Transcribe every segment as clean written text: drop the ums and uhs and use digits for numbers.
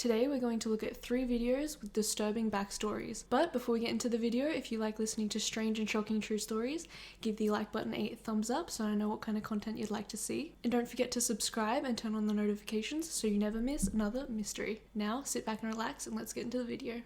Today we're going to look at 3 videos with disturbing backstories. But before we get into the video, if you like listening to strange and shocking true stories, give the like button a thumbs up so I know what kind of content you'd like to see. And don't forget to subscribe and turn on the notifications so you never miss another mystery. Now sit back and relax and let's get into the video.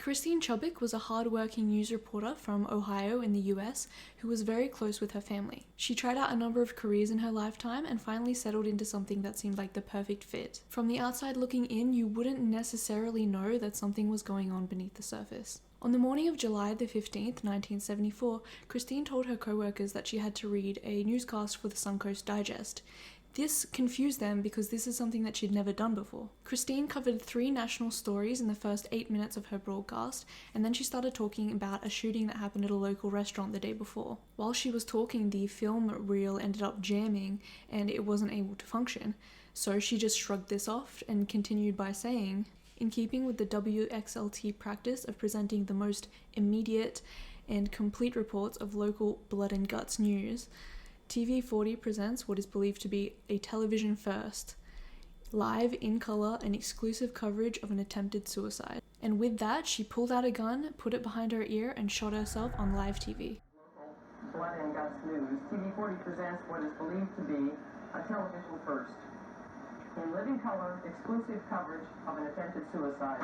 Christine Chubbuck was a hard-working news reporter from Ohio in the US who was very close with her family. She tried out a number of careers in her lifetime and finally settled into something that seemed like the perfect fit. From the outside looking in, you wouldn't necessarily know that something was going on beneath the surface. On the morning of July the 15th, 1974, Christine told her co-workers that she had to read a newscast for the Suncoast Digest. This confused them because this is something that she'd never done before. Christine covered 3 national stories in the first 8 minutes of her broadcast, and then she started talking about a shooting that happened at a local restaurant the day before. While she was talking, the film reel ended up jamming and it wasn't able to function, so she just shrugged this off and continued by saying, "In keeping with the WXLT practice of presenting the most immediate and complete reports of local blood and guts news, TV40 presents what is believed to be a television first, live, in color, and exclusive coverage of an attempted suicide." And with that, she pulled out a gun, put it behind her ear, and shot herself on live TV. Blood and Guts News, TV40 presents what is believed to be a television first, in living color, exclusive coverage of an attempted suicide.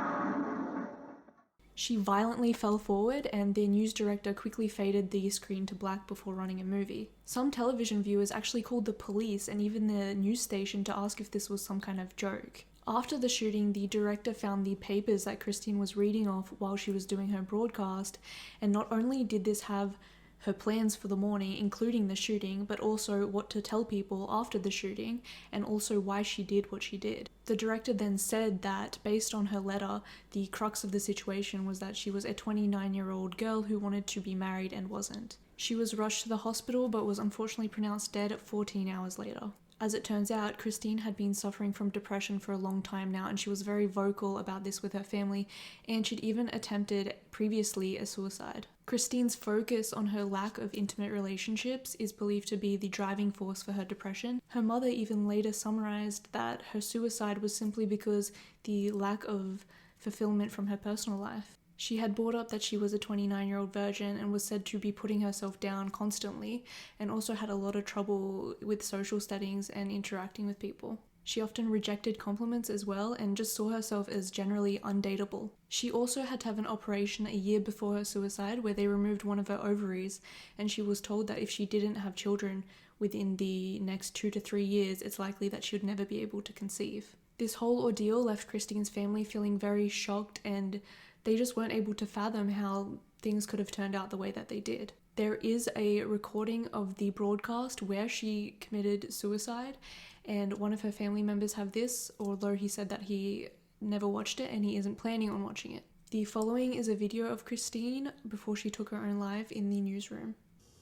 She violently fell forward and the news director quickly faded the screen to black before running a movie. Some television viewers actually called the police and even the news station to ask if this was some kind of joke. After the shooting, the director found the papers that Christine was reading off while she was doing her broadcast, and not only did this have her plans for the morning, including the shooting, but also what to tell people after the shooting, and also why she did what she did. The director then said that, based on her letter, the crux of the situation was that she was a 29-year-old girl who wanted to be married and wasn't. She was rushed to the hospital but was unfortunately pronounced dead 14 hours later. As it turns out, Christine had been suffering from depression for a long time now, and she was very vocal about this with her family, and she'd even attempted previously a suicide. Christine's focus on her lack of intimate relationships is believed to be the driving force for her depression. Her mother even later summarized that her suicide was simply because the lack of fulfillment from her personal life. She had brought up that she was a 29-year-old virgin and was said to be putting herself down constantly, and also had a lot of trouble with social settings and interacting with people. She often rejected compliments as well and just saw herself as generally undateable. She also had to have an operation a year before her suicide where they removed one of her ovaries, and she was told that if she didn't have children within the next 2 to 3 years, it's likely that she would never be able to conceive. This whole ordeal left Christine's family feeling very shocked, and they just weren't able to fathom how things could have turned out the way that they did. There is a recording of the broadcast where she committed suicide, and one of her family members have this, although he said that he never watched it and he isn't planning on watching it. The following is a video of Christine before she took her own life in the newsroom.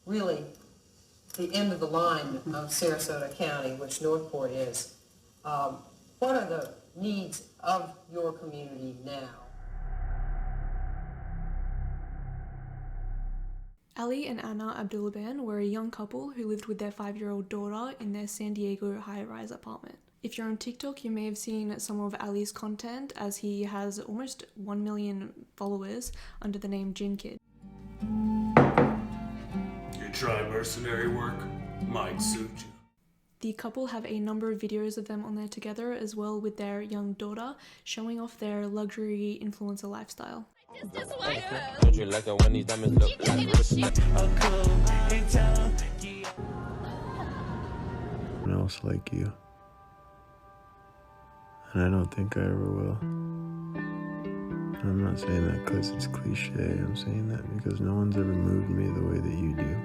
Really, the end of the line of Sarasota County, which Northport is, what are the needs of your community now? Ali and Anna Abdulaban were a young couple who lived with their 5-year-old daughter in their San Diego high-rise apartment. If you're on TikTok, you may have seen some of Ali's content, as he has almost 1 million followers under the name Gin Kid. You try mercenary work? Might suit you. The couple have a number of videos of them on there together, as well with their young daughter, showing off their luxury influencer lifestyle. Don't you like it when these diamonds look like one else like you, and I don't think I ever will. I'm not saying that because it's cliche. I'm saying that because no one's ever moved me the way that you do.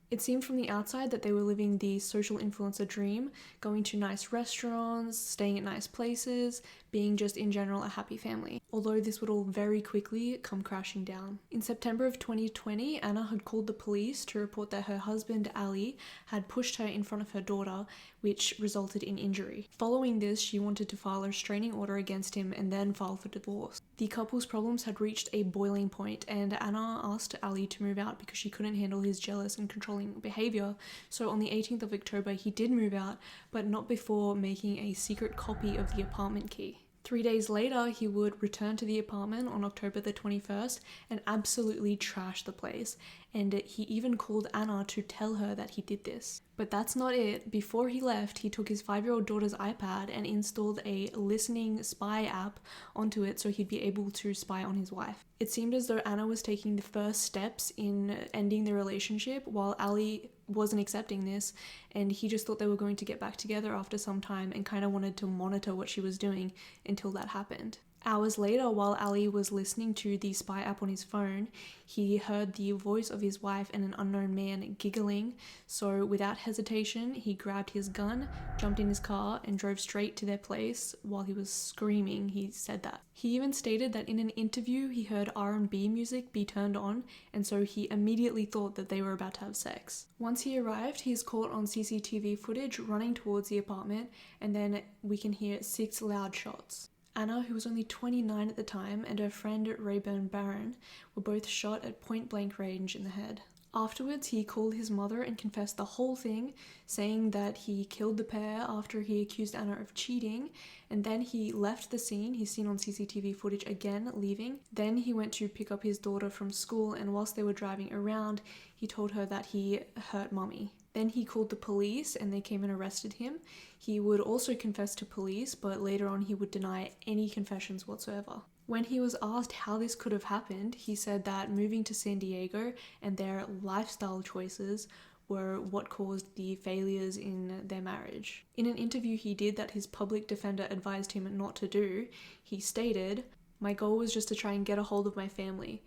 It seemed from the outside that they were living the social influencer dream, going to nice restaurants, staying at nice places, being just in general a happy family. Although this would all very quickly come crashing down. In September of 2020, Anna had called the police to report that her husband, Ali, had pushed her in front of her daughter, which resulted in injury. Following this, she wanted to file a restraining order against him and then file for divorce. The couple's problems had reached a boiling point, and Anna asked Ali to move out because she couldn't handle his jealous and controlling behavior. So on the 18th of October, he did move out, but not before making a secret copy of the apartment key. 3 days later, he would return to the apartment on October the 21st and absolutely trash the place, and he even called Anna to tell her that he did this. But that's not it. Before he left, he took his 5-year-old daughter's iPad and installed a listening spy app onto it so he'd be able to spy on his wife. It seemed as though Anna was taking the first steps in ending the relationship, while Ali wasn't accepting this, and he just thought they were going to get back together after some time and kind of wanted to monitor what she was doing until that happened. Hours later, while Ali was listening to the spy app on his phone, he heard the voice of his wife and an unknown man giggling, so without hesitation, he grabbed his gun, jumped in his car, and drove straight to their place. While he was screaming, he said that. He even stated that in an interview, he heard R&B music be turned on, and so he immediately thought that they were about to have sex. Once he arrived, he is caught on CCTV footage running towards the apartment, and then we can hear 6 loud shots. Anna, who was only 29 at the time, and her friend Rayburn Barron were both shot at point-blank range in the head. Afterwards, he called his mother and confessed the whole thing, saying that he killed the pair after he accused Anna of cheating, and then he left the scene. He's seen on CCTV footage again, leaving. Then he went to pick up his daughter from school, and whilst they were driving around, he told her that he hurt Mummy. Then he called the police and they came and arrested him. He would also confess to police, but later on he would deny any confessions whatsoever. When he was asked how this could have happened, he said that moving to San Diego and their lifestyle choices were what caused the failures in their marriage. In an interview he did that his public defender advised him not to do, he stated, "My goal was just to try and get a hold of my family.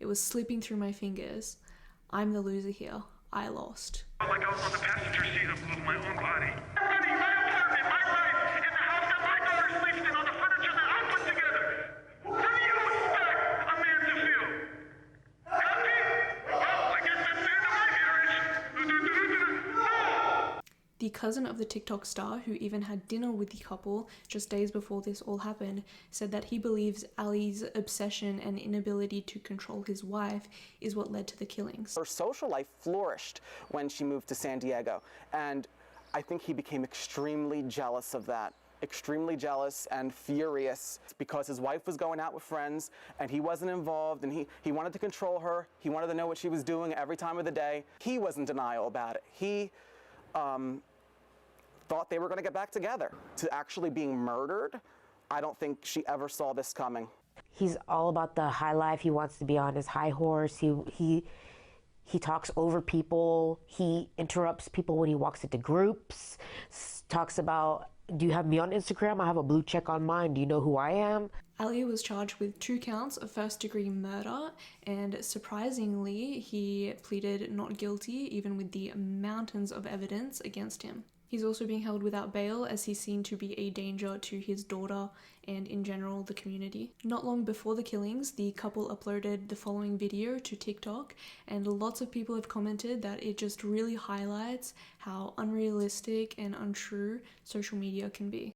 It was slipping through my fingers. I'm the loser here. I lost." Like I was on the passenger seat of my own body. Everybody, my apartment, my life, in the house that my daughter sleeps in, on the furniture that I put together. How do you expect a man to feel? Happy? Well, I guess that's the end of my marriage. No! The cousin of the TikTok star, who even had dinner with the couple just days before this all happened, said that he believes Ali's obsession and inability to control his wife is what led to the killings. Her social life flourished when she moved to San Diego, and I think he became extremely jealous of that. Extremely jealous and furious because his wife was going out with friends and he wasn't involved, and he wanted to control her. He wanted to know what she was doing every time of the day. He was in denial about it. He thought they were going to get back together. To actually being murdered, I don't think she ever saw this coming. He's all about the high life. He wants to be on his high horse. He talks over people. He interrupts people when he walks into groups. Talks about, "Do you have me on Instagram? I have a blue check on mine. Do you know who I am?" Ali was charged with 2 counts of first-degree murder, and surprisingly, he pleaded not guilty, even with the mountains of evidence against him. He's also being held without bail as he's seen to be a danger to his daughter and in general the community. Not long before the killings, the couple uploaded the following video to TikTok, and lots of people have commented that it just really highlights how unrealistic and untrue social media can be.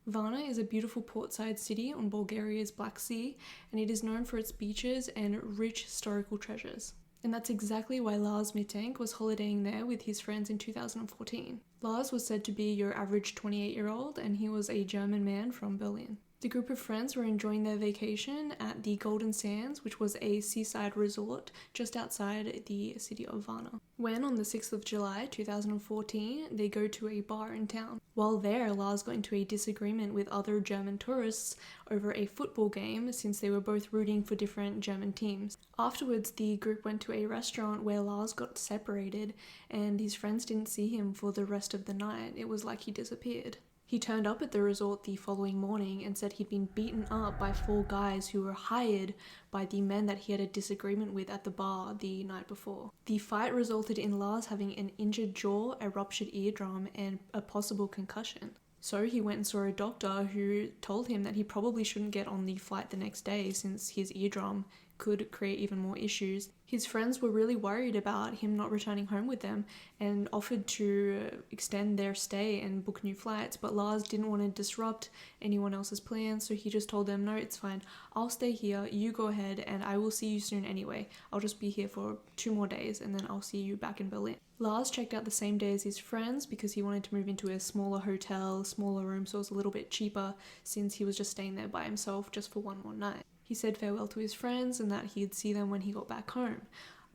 Varna is a beautiful portside city on Bulgaria's Black Sea, and it is known for its beaches and rich historical treasures. And that's exactly why Lars Mittank was holidaying there with his friends in 2014. Lars was said to be your average 28-year-old, and he was a German man from Berlin. The group of friends were enjoying their vacation at the Golden Sands, which was a seaside resort just outside the city of Varna. When, on the 6th of July 2014, they go to a bar in town. While there, Lars got into a disagreement with other German tourists over a football game, since they were both rooting for different German teams. Afterwards, the group went to a restaurant where Lars got separated, and his friends didn't see him for the rest of the night. It was like he disappeared. He turned up at the resort the following morning and said he'd been beaten up by 4 guys who were hired by the men that he had a disagreement with at the bar the night before. The fight resulted in Lars having an injured jaw, a ruptured eardrum, and a possible concussion. So he went and saw a doctor who told him that he probably shouldn't get on the flight the next day since his eardrum could create even more issues. His friends were really worried about him not returning home with them and offered to extend their stay and book new flights, but Lars didn't want to disrupt anyone else's plans, so he just told them, no, it's fine, I'll stay here, you go ahead, and I will see you soon anyway. I'll just be here for 2 more days and then I'll see you back in Berlin. Lars checked out the same day as his friends because he wanted to move into a smaller hotel, smaller room, so it was a little bit cheaper since he was just staying there by himself just for 1 more night. He said farewell to his friends and that he'd see them when he got back home.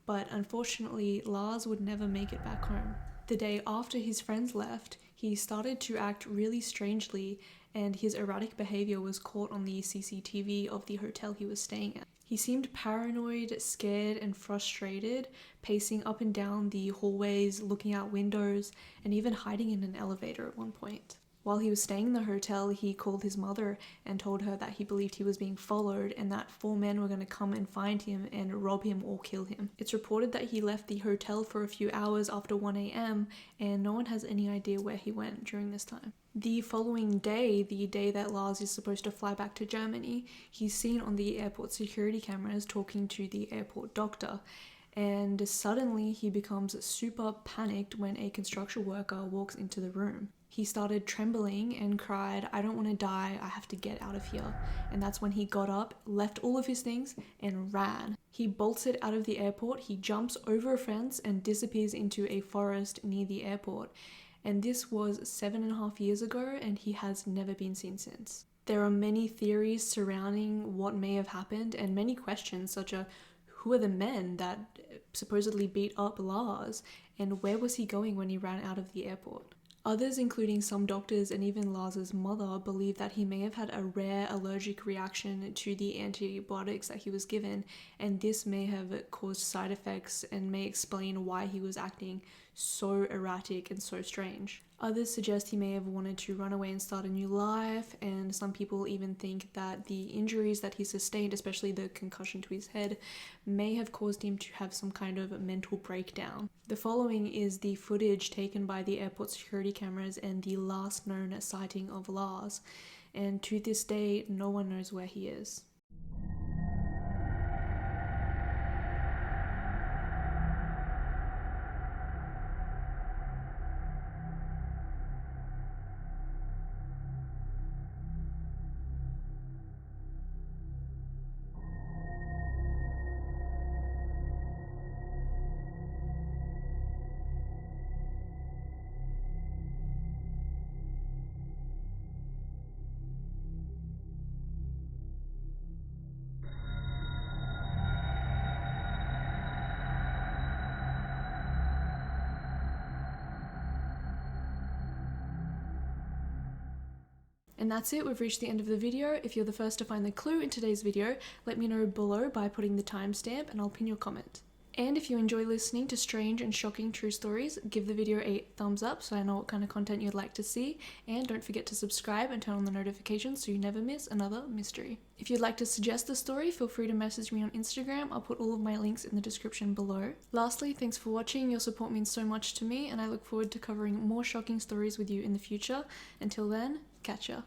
But unfortunately, Lars would never make it back home. The day after his friends left, he started to act really strangely and his erratic behavior was caught on the CCTV of the hotel he was staying at. He seemed paranoid, scared, and frustrated, pacing up and down the hallways, looking out windows, and even hiding in an elevator at one point. While he was staying in the hotel, he called his mother and told her that he believed he was being followed and that 4 men were going to come and find him and rob him or kill him. It's reported that he left the hotel for a few hours after 1 a.m. and no one has any idea where he went during this time. The following day, the day that Lars is supposed to fly back to Germany, he's seen on the airport security cameras talking to the airport doctor. And suddenly he becomes super panicked when a construction worker walks into the room. He started trembling and cried, I don't want to die, I have to get out of here. And that's when he got up, left all of his things, and ran. He bolted out of the airport, he jumps over a fence and disappears into a forest near the airport. And this was 7.5 years ago, and he has never been seen since. There are many theories surrounding what may have happened, and many questions such as, who are the men that supposedly beat up Lars, and where was he going when he ran out of the airport? Others, including some doctors and even Lars's mother, believe that he may have had a rare allergic reaction to the antibiotics that he was given, and this may have caused side effects and may explain why he was acting so erratic and so strange. Others suggest he may have wanted to run away and start a new life, and some people even think that the injuries that he sustained, especially the concussion to his head, may have caused him to have some kind of mental breakdown. The following is the footage taken by the airport security cameras and the last known sighting of Lars, and to this day, no one knows where he is. And that's it, we've reached the end of the video. If you're the first to find the clue in today's video, let me know below by putting the timestamp and I'll pin your comment. And if you enjoy listening to strange and shocking true stories, give the video a thumbs up so I know what kind of content you'd like to see, and don't forget to subscribe and turn on the notifications so you never miss another mystery. If you'd like to suggest a story, feel free to message me on Instagram. I'll put all of my links in the description below. Lastly, thanks for watching. Your support means so much to me and I look forward to covering more shocking stories with you in the future. Until then, catch ya.